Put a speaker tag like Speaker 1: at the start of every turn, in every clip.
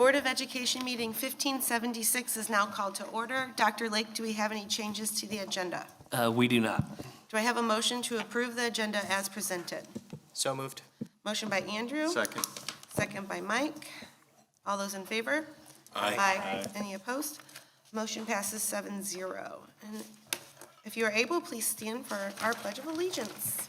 Speaker 1: Board of Education meeting 1576 is now called to order. Dr. Lake, do we have any changes to the agenda?
Speaker 2: We do not.
Speaker 1: Do I have a motion to approve the agenda as presented?
Speaker 3: So moved.
Speaker 1: Motion by Andrew.
Speaker 4: Second.
Speaker 1: Second by Mike. All those in favor?
Speaker 4: Aye.
Speaker 1: Any opposed? Motion passes 7-0. And if you are able, please stand for our Pledge of Allegiance.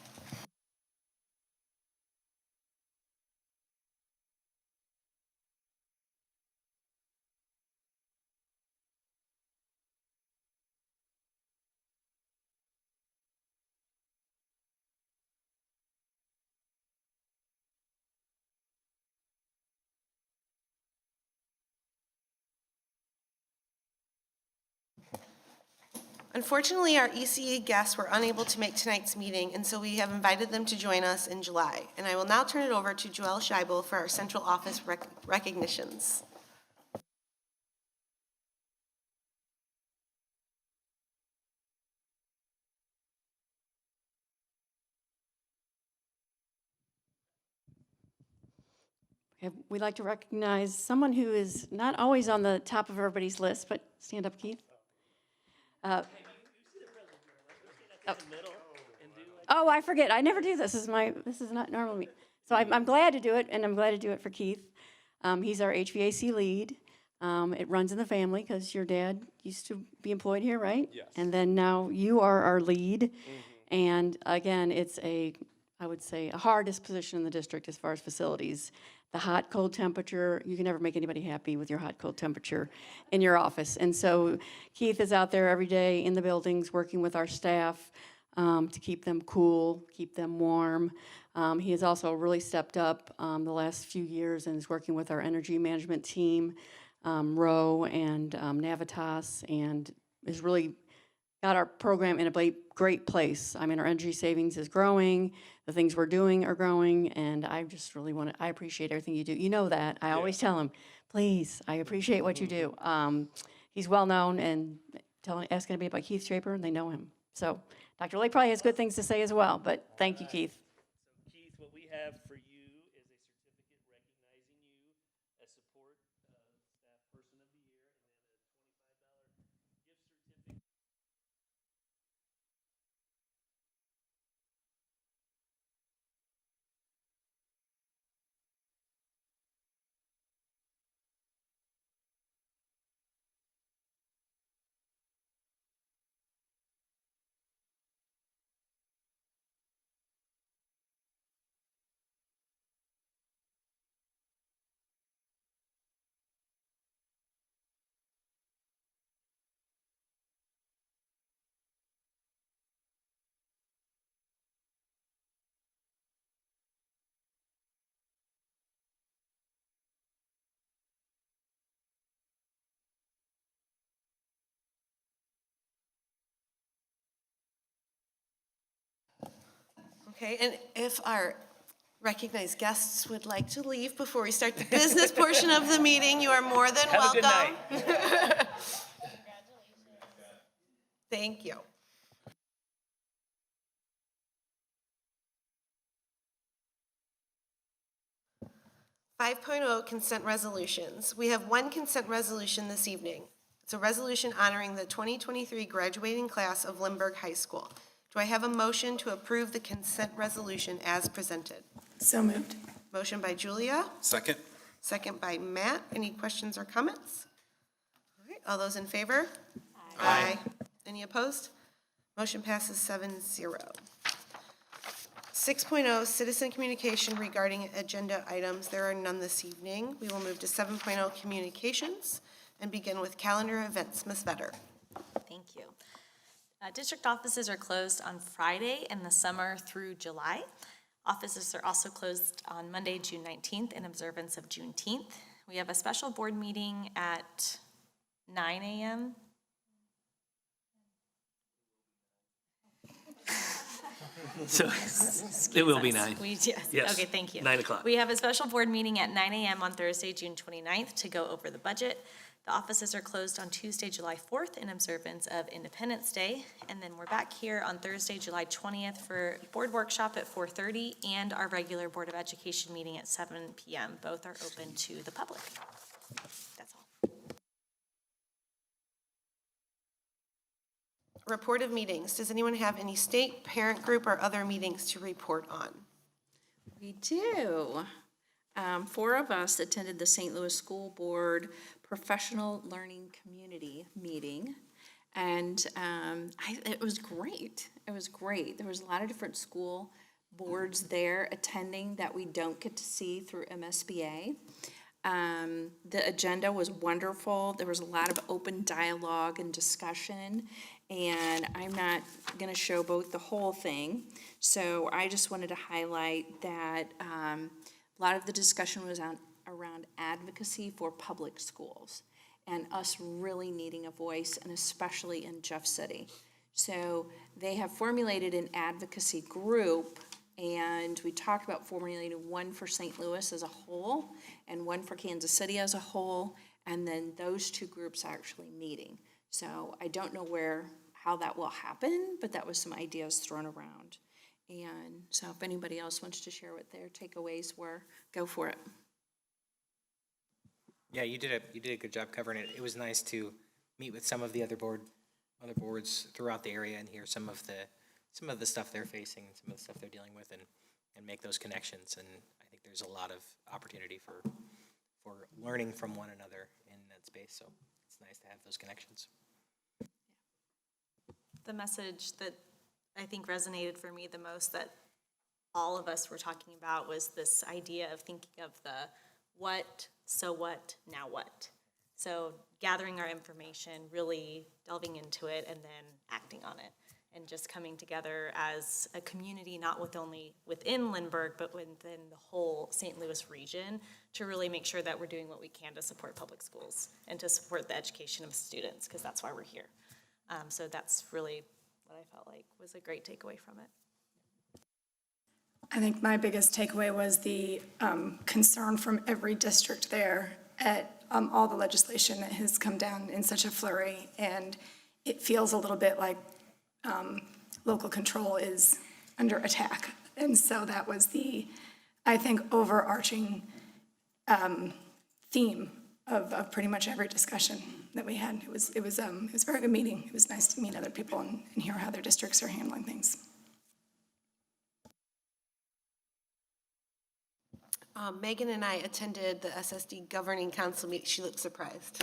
Speaker 1: Unfortunately, our ECA guests were unable to make tonight's meeting, and so we have invited them to join us in July. And I will now turn it over to Joelle Scheibel for our central office recognitions.
Speaker 5: Okay, we'd like to recognize someone who is not always on the top of everybody's list, but stand up, Keith. Oh, I forget. I never do this. This is not normal me. So I'm glad to do it, and I'm glad to do it for Keith. He's our HVAC lead. It runs in the family because your dad used to be employed here, right?
Speaker 4: Yes.
Speaker 5: And then now you are our lead. And again, it's I would say, a hardest position in the district as far as facilities. The hot, cold temperature, you can never make anybody happy with your hot, cold temperature in your office. And so Keith is out there every day in the buildings working with our staff to keep them cool, keep them warm. He has also really stepped up the last few years and is working with our energy management team, Rowe and Navitas, and is really got our program in a great place. I mean, our energy savings is growing, the things we're doing are growing, and I just really I appreciate everything you do. You know that. I always tell him, please, I appreciate what you do. He's well-known, and asking me about Keith Draper, and they know him. So Dr. Lake probably has good things to say as well, but thank you, Keith.
Speaker 2: So Keith, what we have for you is a certificate recognizing you as support staff person of the year, and then a $25 gift certificate.
Speaker 1: Okay, and if our recognized guests would like to leave before we start the business portion of the meeting, you are more than
Speaker 2: Have a
Speaker 1: welcome.
Speaker 2: good night.
Speaker 1: Thank you. Consent resolutions. We have one consent resolution this evening. It's a resolution honoring the 2023 graduating class of Lindbergh High School. Do I have a motion to approve the consent resolution as presented?
Speaker 6: So moved.
Speaker 1: Motion by Julia,
Speaker 4: Second.
Speaker 1: second by Matt. Any questions or comments? All right, all those in favor?
Speaker 4: Aye.
Speaker 1: Any opposed? Motion passes 7-0. 6.0, citizen communication regarding agenda items. There are none this evening. We will move to 7.0, communications, and begin with calendar events. Ms. Vetter.
Speaker 7: Thank you. District offices are closed on Friday in the summer through July. Offices are also closed on Monday, June 19th in observance of Juneteenth. We have a special board meeting at 9 a.m.
Speaker 2: So it will be 9.
Speaker 7: Yes,
Speaker 2: Yes,
Speaker 7: okay, thank you.
Speaker 2: 9 o'clock.
Speaker 7: We have a special board meeting at 9 a.m. on Thursday, June 29th to go over the budget. The offices are closed on Tuesday, July 4th in observance of Independence Day. And then we're back here on Thursday, July 20th for board workshop at 4:30 and our regular Board of Education meeting at 7 p.m. Both are open to the public. That's all.
Speaker 1: Report of meetings. Does anyone have any state, parent group, or other meetings to report on?
Speaker 4: We do. 4 of us attended the St. Louis School Board Professional Learning Community meeting, and it was great. It was great. There was a lot of different school boards there attending that we don't get to see through MSBA. The agenda was wonderful. There was a lot of open dialogue and discussion, and I'm not going to show both the whole thing, so I just wanted to highlight that a lot of the discussion was around advocacy for public schools and us really needing a voice, and especially in Jeff City. So they have formulated an advocacy group, and we talked about formulating one for St. Louis as a whole and one for Kansas City as a whole, and then those 2 groups are actually meeting. So I don't know how that will happen, but that was some ideas thrown around. And so if anybody else wants to share what their takeaways were, go for it.
Speaker 3: Yeah, you did a good job covering it. It was nice to meet with some of the other boards throughout the area and hear some of the stuff they're facing, some of the stuff they're dealing with, and make those connections. And I think there's a lot of opportunity for learning from one another in that space. So it's nice to have those connections.
Speaker 7: The message that I think resonated for me the most that all of us were talking about was this idea of thinking of the what, so what, now what. So gathering our information, really delving into it, and then acting on it, and just coming together as a community, not only within Lindbergh, but within the whole St. Louis region, to really make sure that we're doing what we can to support public schools and to support the education of students, because that's why we're here. So that's really what I felt like was a great takeaway from it.
Speaker 6: I think my biggest takeaway was the concern from every district there at all the legislation that has come down in such a flurry. And it feels a little bit like local control is under attack. And so that was the, I think, overarching theme of pretty much every discussion that we had. It was a very good meeting. It was nice to meet other people and hear how their districts are handling things.
Speaker 1: Megan and I attended the SSD Governing Council meeting. She looked surprised.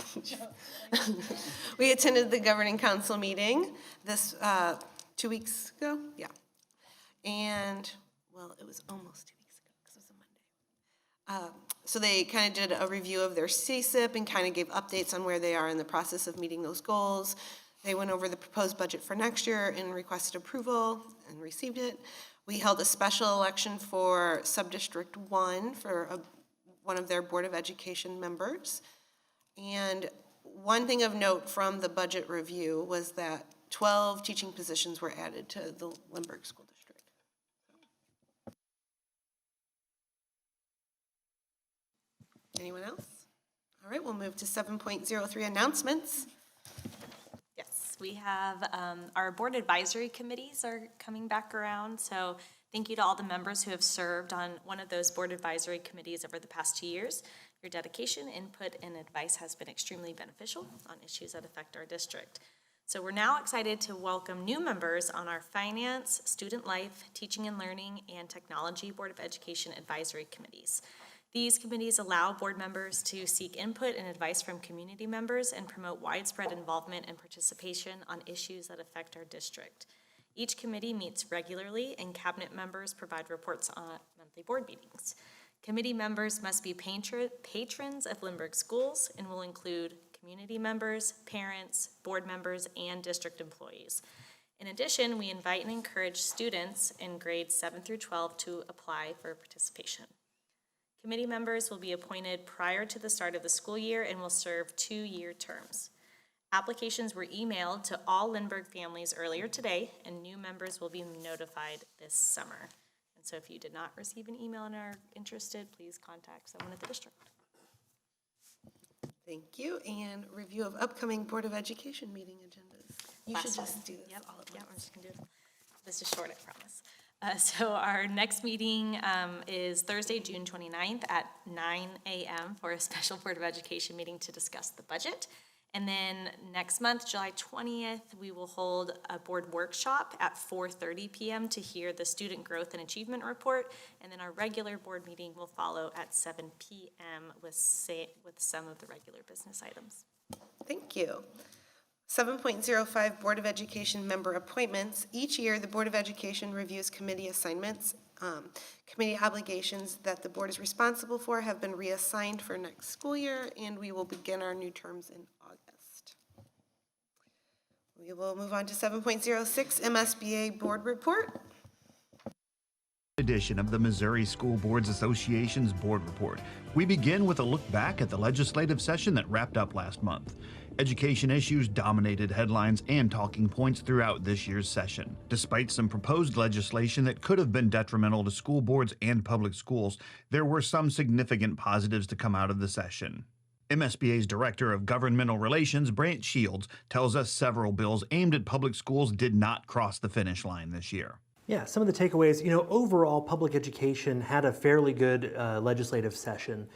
Speaker 1: We attended the Governing Council meeting this 2 weeks ago. Yeah. And, well, it was almost 2 weeks ago because it was a Monday. So they kind of did a review of their CSIP and kind of gave updates on where they are in the process of meeting those goals. They went over the proposed budget for next year and requested approval and received it. We held a special election for Subdistrict 1 for one of their Board of Education members. And one thing of note from the budget review was that 12 teaching positions were added to the Lindbergh School District. Anyone else? All right, we'll move to 7.03 announcements.
Speaker 7: Yes, we have our board advisory committees are coming back around. So thank you to all the members who have served on one of those board advisory committees over the past 2 years. Your dedication, input, and advice has been extremely beneficial on issues that affect our district. So we're now excited to welcome new members on our Finance, Student Life, Teaching and Learning, and Technology Board of Education advisory committees. These committees allow board members to seek input and advice from community members and promote widespread involvement and participation on issues that affect our district. Each committee meets regularly, and cabinet members provide reports on monthly board meetings. Committee members must be patrons of Lindbergh schools and will include community members, parents, board members, and district employees. In addition, we invite and encourage students in grades 7 through 12 to apply for participation. Committee members will be appointed prior to the start of the school year and will serve 2-year terms. Applications were emailed to all Lindbergh families earlier today, and new members will be notified this summer. And so if you did not receive an email and are interested, please contact someone at the district.
Speaker 1: Thank you. And review of upcoming Board of Education meeting agendas. You should
Speaker 7: Last
Speaker 1: just
Speaker 7: one.
Speaker 1: do this
Speaker 7: Yep,
Speaker 1: all at
Speaker 7: yep, I'm
Speaker 1: once.
Speaker 7: just gonna do it. This is short, I promise. So our next meeting is Thursday, June 29th at 9 a.m. for a special Board of Education meeting to discuss the budget. And then next month, July 20th, we will hold a board workshop at 4:30 p.m. to hear the Student Growth and Achievement Report. And then our regular board meeting will follow at 7 p.m. with some of the regular business items.
Speaker 1: Thank you. 7.05 Board of Education member appointments. Each year, the Board of Education reviews committee assignments. Committee obligations that the board is responsible for have been reassigned for next school year, and we will begin our new terms in August. We will move on to 7.06 MSBA Board Report.
Speaker 8: Edition of the Missouri School Boards Association's Board Report. We begin with a look back at the legislative session that wrapped up last month. Education issues dominated headlines and talking points throughout this year's session. Despite some proposed legislation that could have been detrimental to school boards and public schools, there were some significant positives to come out of the session. MSBA's Director of Governmental Relations, Brant Shields, tells us several bills aimed at public schools did not cross the finish line this year.
Speaker 9: Yeah, some of the takeaways, overall public education had a fairly good legislative session.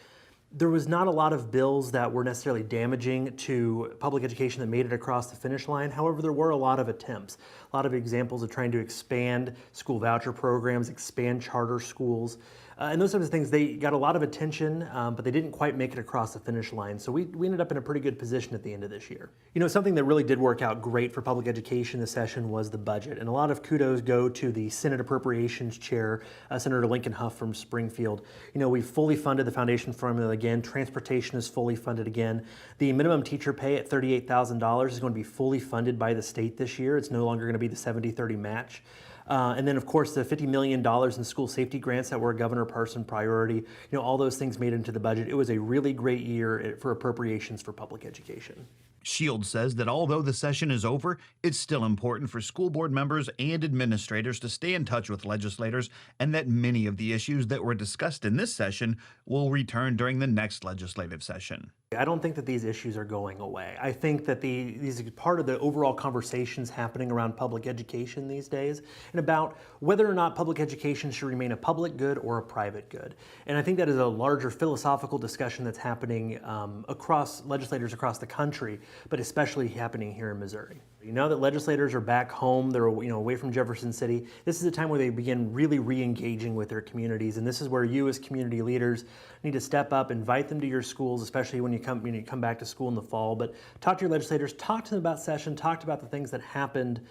Speaker 9: There was not a lot of bills that were necessarily damaging to public education that made it across the finish line. However, there were a lot of attempts, a lot of examples of trying to expand school voucher programs, expand charter schools, and those types of things. They got a lot of attention, but they didn't quite make it across the finish line. So we ended up in a pretty good position at the end of this year. Something that really did work out great for public education this session was the budget. And a lot of kudos go to the Senate Appropriations Chair, Senator Lincoln Huff from Springfield. We fully funded the foundation formula again. Transportation is fully funded again. The minimum teacher pay at $38,000 is going to be fully funded by the state this year. It's no longer going to be the 70-30 match. And then, of course, the $50 million in school safety grants that were a Governor Parson priority, all those things made into the budget. It was a really great year for appropriations for public education.
Speaker 8: Shields says that although the session is over, it's still important for school board members and administrators to stay in touch with legislators, and that many of the issues that were discussed in this session will return during the next legislative session.
Speaker 9: I don't think that these issues are going away. I think that these are part of the overall conversations happening around public education these days, and about whether or not public education should remain a public good or a private good. And I think that is a larger philosophical discussion that's happening across legislators across the country, but especially happening here in Missouri. Now that legislators are back home, they're away from Jefferson City, this is a time where they begin really re-engaging with their communities, and this is where you as community leaders need to step up, invite them to your schools, especially when you come back to school in the fall. But talk to your legislators, talk to them about session, talk about the things that happened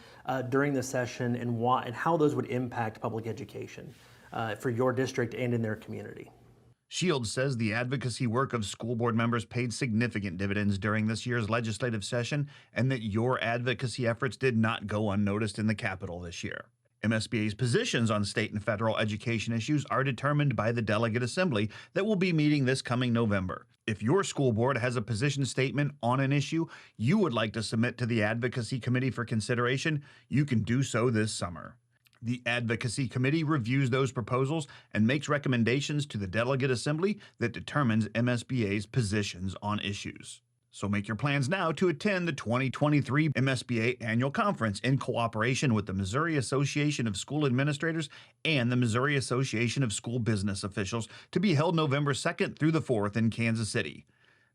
Speaker 9: during the session and how those would impact public education for your district and in their community.
Speaker 8: Shields says the advocacy work of school board members paid significant dividends during this year's legislative session, and that your advocacy efforts did not go unnoticed in the Capitol this year. MSBA's positions on state and federal education issues are determined by the Delegate Assembly that will be meeting this coming November. If your school board has a position statement on an issue you would like to submit to the Advocacy Committee for consideration, you can do so this summer. The Advocacy Committee reviews those proposals and makes recommendations to the Delegate Assembly that determines MSBA's positions on issues. So make your plans now to attend the 2023 MSBA Annual Conference in cooperation with the Missouri Association of School Administrators and the Missouri Association of School Business Officials, to be held November 2nd through the 4th in Kansas City.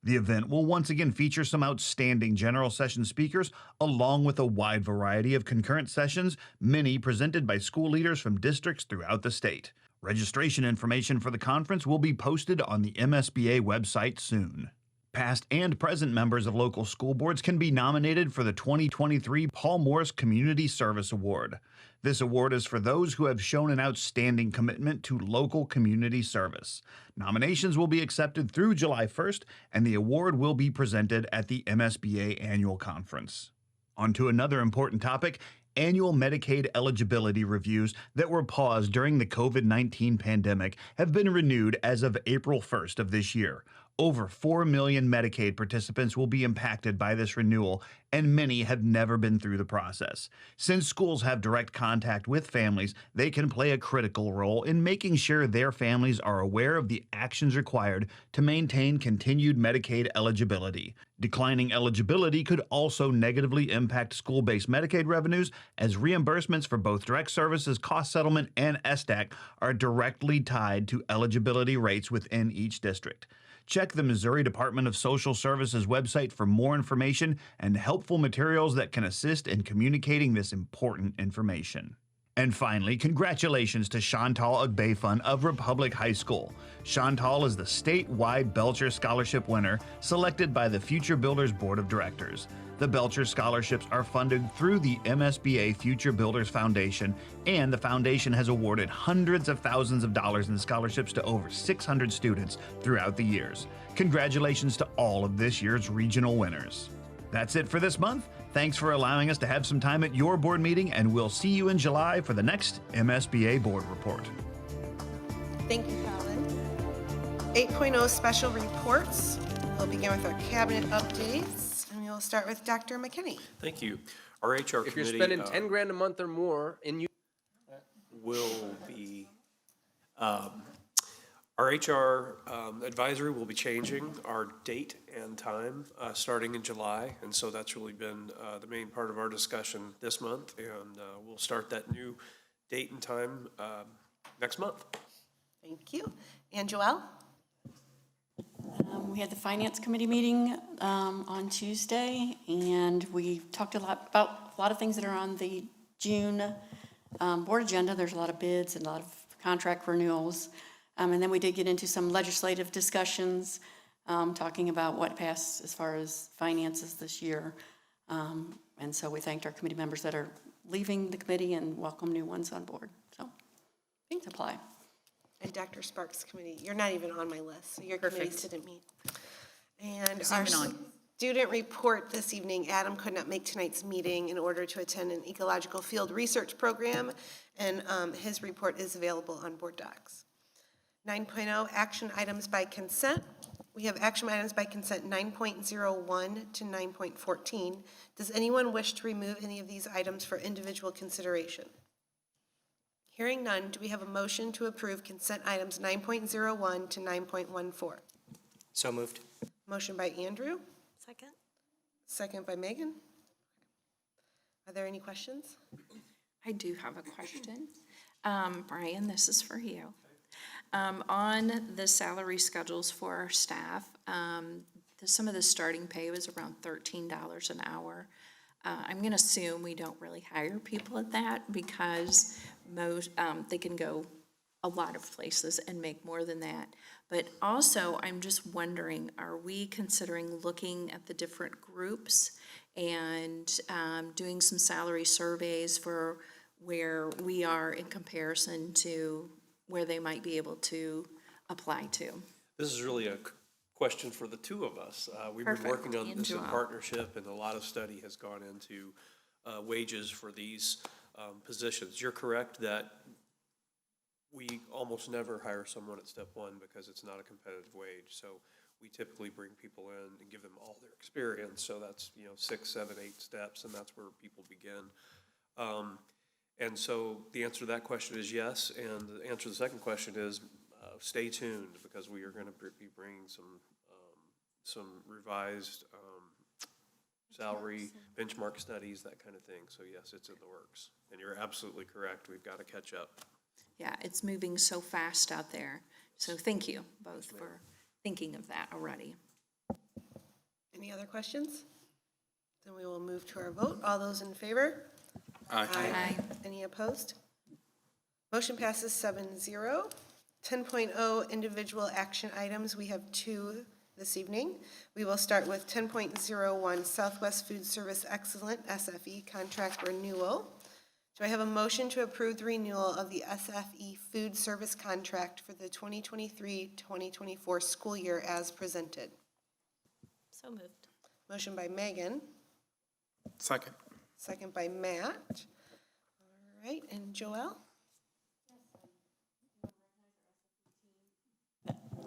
Speaker 8: The event will once again feature some outstanding general session speakers, along with a wide variety of concurrent sessions, many presented by school leaders from districts throughout the state. Registration information for the conference will be posted on the MSBA website soon. Past and present members of local school boards can be nominated for the 2023 Paul Morris Community Service Award. This award is for those who have shown an outstanding commitment to local community service. Nominations will be accepted through July 1st, and the award will be presented at the MSBA Annual Conference. On to another important topic: annual Medicaid eligibility reviews that were paused during the COVID-19 pandemic have been renewed as of April 1st of this year. Over 4 million Medicaid participants will be impacted by this renewal, and many have never been through the process. Since schools have direct contact with families, they can play a critical role in making sure their families are aware of the actions required to maintain continued Medicaid eligibility. Declining eligibility could also negatively impact school-based Medicaid revenues, as reimbursements for both direct services cost settlement and SDAC are directly tied to eligibility rates within each district. Check the Missouri Department of Social Services website for more information and helpful materials that can assist in communicating this important information. And finally, congratulations to Chantal Agbayfun of Republic High School. Chantal is the statewide Belcher Scholarship winner selected by the Future Builders Board of Directors. The Belcher scholarships are funded through the MSBA Future Builders Foundation, and the foundation has awarded hundreds of thousands of dollars in scholarships to over 600 students throughout the years. Congratulations to all of this year's regional winners. That's it for this month. Thanks for allowing us to have some time at your board meeting, and we'll see you in July for the next MSBA board report.
Speaker 1: Thank you, Colin. 8.0 special reports. We'll begin with our cabinet updates, and we will start with Dr. McKinney.
Speaker 10: Thank you. Our HR
Speaker 11: If you're
Speaker 10: committee
Speaker 11: spending 10 grand a month or more and you
Speaker 10: will be, our HR advisory will be changing our date and time starting in July. And so that's really been the main part of our discussion this month. And we'll start that new date and time next month.
Speaker 1: Thank you. And Joelle?
Speaker 5: We had the Finance Committee meeting on Tuesday, and we talked about a lot of things that are on the June board agenda. There's a lot of bids and a lot of contract renewals. And then we did get into some legislative discussions, talking about what passed as far as finances this year. And so we thanked our committee members that are leaving the committee and welcome new ones on board. So, thanks, apply.
Speaker 1: And Dr. Sparks' committee, you're not even on my list, so your committees didn't meet. And our student report this evening, Adam could not make tonight's meeting in order to attend an ecological field research program, and his report is available on board docs. 9.0, action items by consent. We have action items by consent 9.01 to 9.14. Does anyone wish to remove any of these items for individual consideration? Hearing none, do we have a motion to approve consent items 9.01 to 9.14?
Speaker 3: So moved.
Speaker 1: Motion by Andrew,
Speaker 7: Second?
Speaker 1: second by Megan. Are there any questions?
Speaker 4: I do have a question. Brian, this is for you. On the salary schedules for our staff, some of the starting pay was around $13 an hour. I'm going to assume we don't really hire people at that because most, they can go a lot of places and make more than that. But also, I'm just wondering, are we considering looking at the different groups and doing some salary surveys for where we are in comparison to where they might be able to apply to?
Speaker 10: This is really a question for the two of us. We've been
Speaker 4: Perfect.
Speaker 10: working on this in
Speaker 4: Joelle.
Speaker 10: partnership, and a lot of study has gone into wages for these positions. You're correct that we almost never hire someone at step one because it's not a competitive wage. So we typically bring people in and give them all their experience. So that's, 6, 7, 8 steps, and that's where people begin. And so the answer to that question is yes, and the answer to the second question is stay tuned, because we are going to be bringing some revised salary benchmark studies, that kind of thing. So yes, it's in the works, and you're absolutely correct. We've got to catch up.
Speaker 4: Yeah, it's moving so fast out there. So thank you both for thinking of that already.
Speaker 1: Any other questions? Then we will move to our vote. All those in favor?
Speaker 4: Aye.
Speaker 1: Any opposed? Motion passes 7-0. 10.0 individual action items. We have 2 this evening. We will start with 10.01 Southwest Food Service Excellent SFE contract renewal. Do I have a motion to approve the renewal of the SFE food service contract for the 2023-2024 school year as presented?
Speaker 7: So moved.
Speaker 1: Motion by Megan,
Speaker 11: second.
Speaker 1: second by Matt. All right, and Joelle?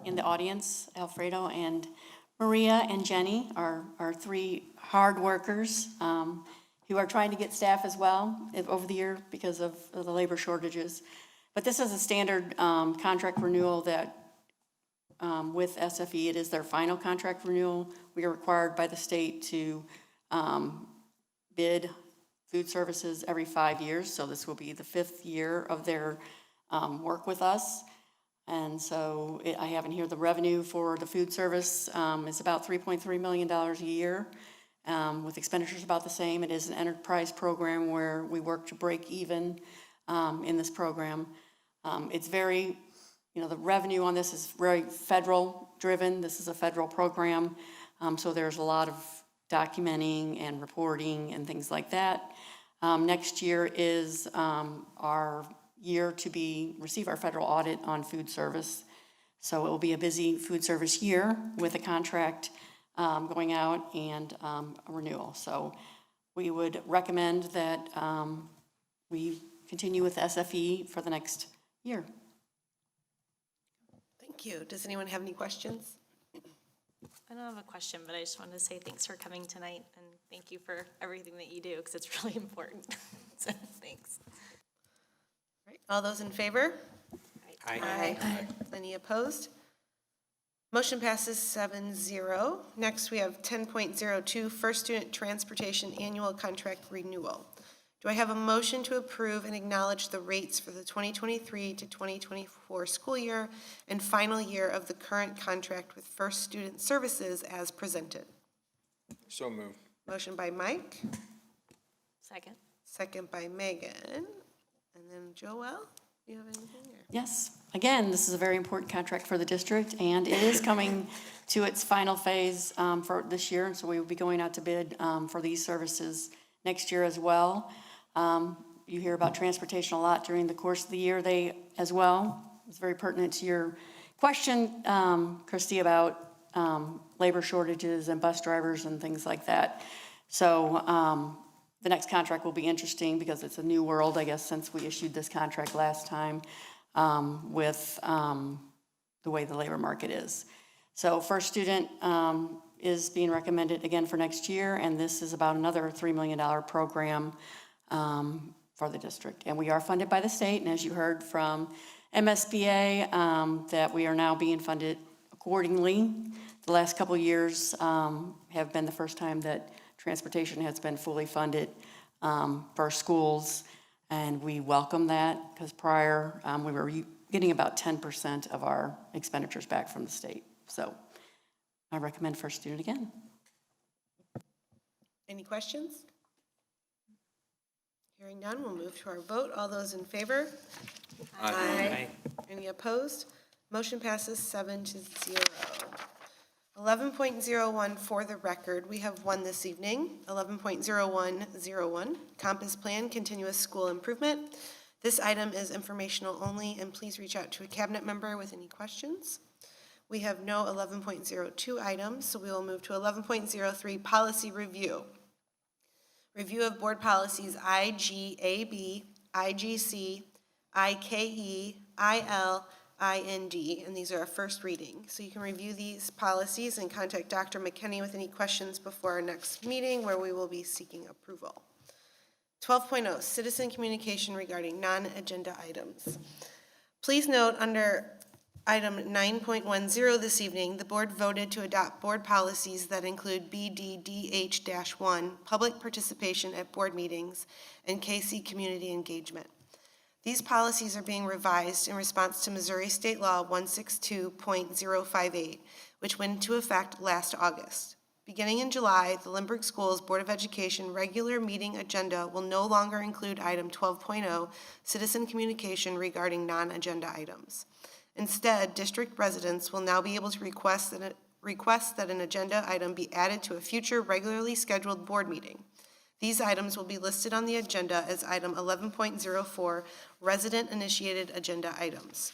Speaker 5: in the audience, Alfredo and Maria and Jenny are 3 hard workers who are trying to get staff as well over the year because of the labor shortages. But this is a standard contract renewal that with SFE, it is their final contract renewal. We are required by the state to bid food services every 5 years, so this will be the 5th year of their work with us. And so I have in here the revenue for the food service is about $3.3 million a year, with expenditures about the same. It is an enterprise program where we work to break even in this program. It's very, the revenue on this is very federal driven. This is a federal program, so there's a lot of documenting and reporting and things like that. Next year is our year to receive our federal audit on food service. So it will be a busy food service year with a contract going out and a renewal. So we would recommend that we continue with SFE for the next year.
Speaker 1: Thank you. Does anyone have any questions?
Speaker 7: I don't have a question, but I just wanted to say thanks for coming tonight and thank you for everything that you do because it's really important. So thanks.
Speaker 1: All right, all those in favor?
Speaker 3: Aye.
Speaker 1: Any opposed? Motion passes 7-0. Next, we have 10.02, First Student Transportation Annual Contract Renewal. Do I have a motion to approve and acknowledge the rates for the 2023 to 2024 school year and final year of the current contract with First Student Services as presented?
Speaker 11: So moved.
Speaker 1: Motion by Mike,
Speaker 7: Second.
Speaker 1: second by Megan. And then Joelle, do you have anything?
Speaker 5: Yes, again, this is a very important contract for the district, and it is coming to its final phase for this year, and so we will be going out to bid for these services next year as well. You hear about transportation a lot during the course of the year, as well. It's very pertinent to your question, Christy, about labor shortages and bus drivers and things like that. So the next contract will be interesting because it's a new world, I guess, since we issued this contract last time with the way the labor market is. So First Student is being recommended again for next year, and this is about another $3 million program for the district. And we are funded by the state, and as you heard from MSBA, that we are now being funded accordingly. The last couple of years have been the first time that transportation has been fully funded for schools, and we welcome that because prior we were getting about 10% of our expenditures back from the state. So I recommend First Student again.
Speaker 1: Any questions? Hearing none, we'll move to our vote. All those in favor?
Speaker 3: Aye.
Speaker 1: Any opposed? Motion passes 7-0. 11.01 for the record, we have one this evening. 11.0101, Compass Plan Continuous School Improvement. This item is informational only, and please reach out to a cabinet member with any questions. We have no 11.02 items, so we will move to 11.03, Policy Review. Review of board policies IGAB, IGC, IKE, IL, IND, and these are our first reading. So you can review these policies and contact Dr. McKinney with any questions before our next meeting where we will be seeking approval. 12.0, citizen communication regarding non-agenda items. Please note under item 9.10 this evening, the board voted to adopt board policies that include BDDH-1, public participation at board meetings, and KC community engagement. These policies are being revised in response to Missouri State Law 162.058, which went into effect last August. Beginning in July, the Lindbergh Schools Board of Education regular meeting agenda will no longer include item 12.0, citizen communication regarding non-agenda items. Instead, district residents will now be able to request that an agenda item be added to a future regularly scheduled board meeting. These items will be listed on the agenda as item 11.04, resident-initiated agenda items.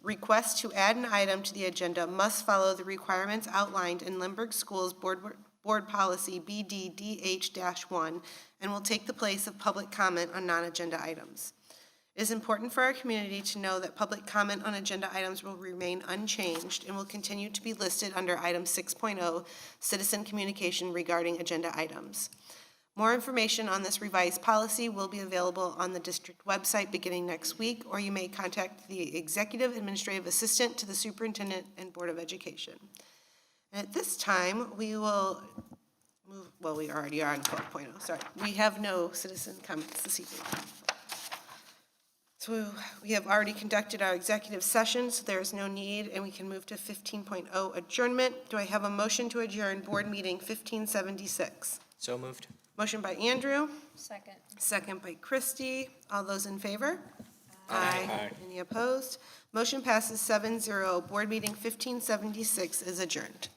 Speaker 1: Requests to add an item to the agenda must follow the requirements outlined in Lindbergh Schools Board Policy BDDH-1 and will take the place of public comment on non-agenda items. It is important for our community to know that public comment on agenda items will remain unchanged and will continue to be listed under item 6.0, citizen communication regarding agenda items. More information on this revised policy will be available on the district website beginning next week, or you may contact the Executive Administrative Assistant to the Superintendent and Board of Education. And at this time, we will move, well, we already are on 12.0, sorry. We have no citizen comments this evening. So we have already conducted our executive session, so there is no need, and we can move to 15.0 adjournment. Do I have a motion to adjourn board meeting 1576?
Speaker 3: So moved.
Speaker 1: Motion by Andrew,
Speaker 7: Second.
Speaker 1: second by Christie. All those in favor?
Speaker 11: Aye.
Speaker 1: Any opposed? Motion passes 7-0. Board meeting 1576 is adjourned.